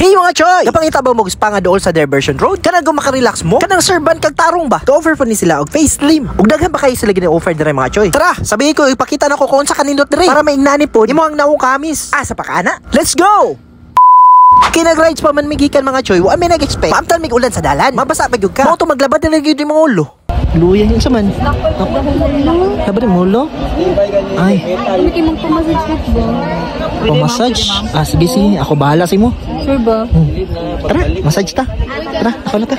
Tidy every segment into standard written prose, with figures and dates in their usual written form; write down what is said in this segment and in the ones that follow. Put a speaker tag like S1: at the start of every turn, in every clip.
S1: Hey mga choy! Kapangita ba mo spa nga dool sa Diversion Road? Kanang makarelax mo? Kanang serban kag tarong ba? To-offer pa ni sila og face slim. Ug daghan pa kayo sila gina-offer dire mga choy. Tara, sabihin ko ipakita na ko kung sa kanindot dire para maingnani po imo ang naong kamis. Sa pakana. Let's go! Kinag-rides pa man migikan mga choy, wa may nag-expect. Maamtan mig ulan sa dalan. Mabasa pa gyud ka. Mo to maglabad na gyud yung mga ulo. Luya yung saman. Laban yung ulo? Ay.
S2: Hindi mong pumasage ba?
S1: Pumasage? Sige. Ako bahala sa mo.
S2: Sure ba?
S1: Tara, massage ta. Tara, ako na ka.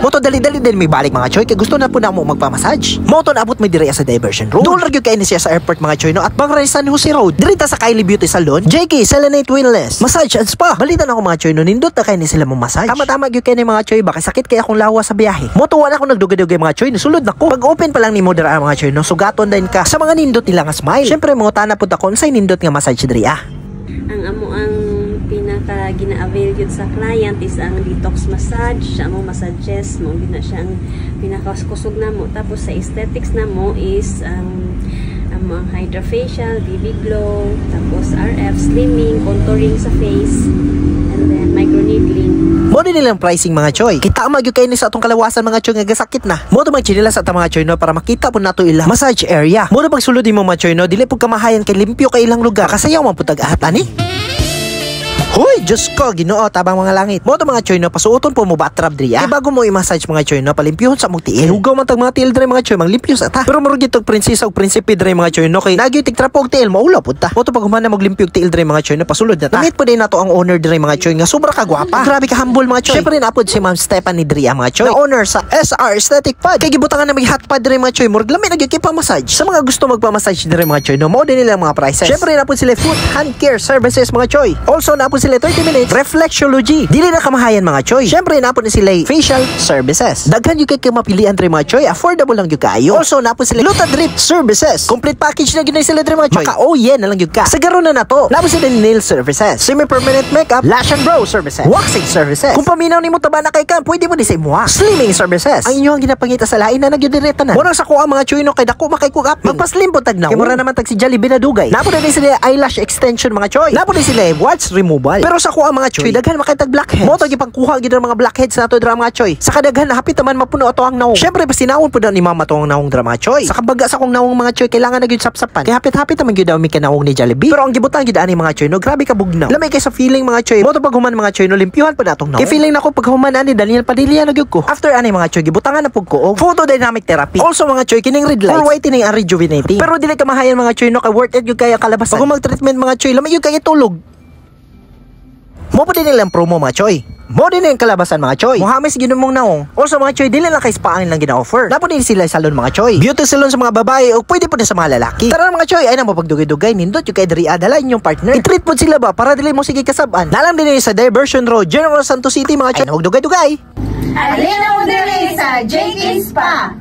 S1: Moto dali din may balik mga choy kay gusto na po na mo magpa-massage. Moto naabot may dire sa Diversion Road. Dool gyud kay ni siya sa airport mga choy no at Bangray San Jose Road. Dirita sa Kylie Beauty Salon, JK Selenite Wellness, Massage and Spa. Balita na ako mga choy no nindot na kay ni sila mo massage. Tama gyud kay ni mga choy baka sakit kay akong lawa sa biyahe. Moto wala ako nagdugay-dugay mga choy, sulod na ko. Pag open pa lang ni mo dira mga choy no sugaton din ka sa mga nindot nila nga smile. Syempre mo tana pud ako unsay nindot nga massage diri
S2: Ang amo ang pinaka gina-avail yun sa client is ang detox massage. Siya mo massages mo, hindi na siya ang pinakakusog na mo. Tapos sa aesthetics na mo is ang hydrofacial, BB glow, tapos RF, slimming, contouring sa face, and then microneedling.
S1: Mo din nilang pricing mga choy. Kita magyud kay ni sa atong kalawasan mga choy nga gasakit na. Mo to magchinilas sa mga choy no para makita po nato ilang massage area. Mo na pagsulod mo mga choy no dili pud kamahayan kay limpyo kay ilang lugar. Kasayaw man pud tag-ahat ani. Hoy, Diyos ko, Ginoo, tabang mga langit. Mo to mga choy no, pasuoton po mo batrap diri ah. Bago mo i-massage mga choy no, palimpyuhon sa mong tiil. Hugaw man tag mga tiil diri mga choy, manglimpyo sa ta. Pero murag itong prinsesa ug prinsipe diri mga choy no, kay nagyo tig trapo og tiil, maulaw pud ta. Mo to pag humana maglimpyo og tiil diri mga choy no, pasulod na ta. Namit po din nato ang owner diri mga choy nga sobra ka gwapa. Grabe ka humble mga choy. Syempre napod si Ma'am Stephanie diri mga choy, na owner sa SR Aesthetic Pad. Kay gibutangan na may hot pad diri mga choy, murag lami nagyo kay pa-massage. Sa mga gusto magpa-massage diri mga choy no, mo din nila mga prices. Syempre napod sila food hand care services mga choy. Also napod sila 30 minutes reflexology. Dili na kamahayan mga choy. Syempre napon na sila facial services. Daghan yung kay mapilian diri mga choy, affordable lang yung kayo. Also napon sila Luta Drip services. Complete package na ginay sila diri mga choy. Maka-OYE na lang yung ka. Sa garo na nato. Napon sila nail services, semi-permanent makeup, lash and brow services, waxing services. Kung paminaw nimo taba na kay kan, pwede mo di sa imuha. Slimming services. Ang inyo ang ginapangita sa lain na nagyudireta na. Murang sa kuha mga choy no kay dako makay kugap. Magpaslim po tagnaw. Kay mura naman tag si Jollibee na dugay. Napon na sila eyelash extension mga choy. Napon na sila wax removal. Pero sa kuha mga choy, daghan makitag blackheads. Mo to gipangkuha gid mga blackheads nato dra mga choy. Sa kadaghan hapit naman mapuno ato ang nawong. Syempre pasinawon pud ni mama to ang nawong dra mga choy. Sa kabaga sa kong nawong mga choy kailangan na gyud sapsapan. Kay hapit-hapit naman gyud daw mi kanawong ni Jollibee. Pero ang gibutan gyud ani mga choy no, grabe ka bugnaw. Lamay kay sa feeling mga choy. Mo to pag human mga choy no, limpyuhan pud atong nawong. Kay feeling nako pag human ani Daniel Padilla na gyud ko. After ani mga choy gibutangan na pud ko og photodynamic therapy. Also mga choy kining red lights, full whitening and rejuvenating. Pero dili ka mahayan mga choy no, kay worth it gyud kaya kalabasan. Pag mag-treatment mga choy, lamay gyud kay tulog. Mo pa din nilang promo mga choy. Mo din yung kalabasan mga choy. Muhamis ginumong naong. Also mga choy, dili lang kay spa ang nilang gina-offer. Napon din sila salon mga choy. Beauty salon sa mga babae o pwede po din sa mga lalaki. Tara mga choy, ay na mo pagdugay-dugay. Nindot yung kay diri adala inyong partner. I-treat po sila ba para dili mo sige kasaban. Nalang din sa Diversion Road, General Santos City mga choy. Ay na dugay-dugay.
S3: Alina mo din sa JK Spa.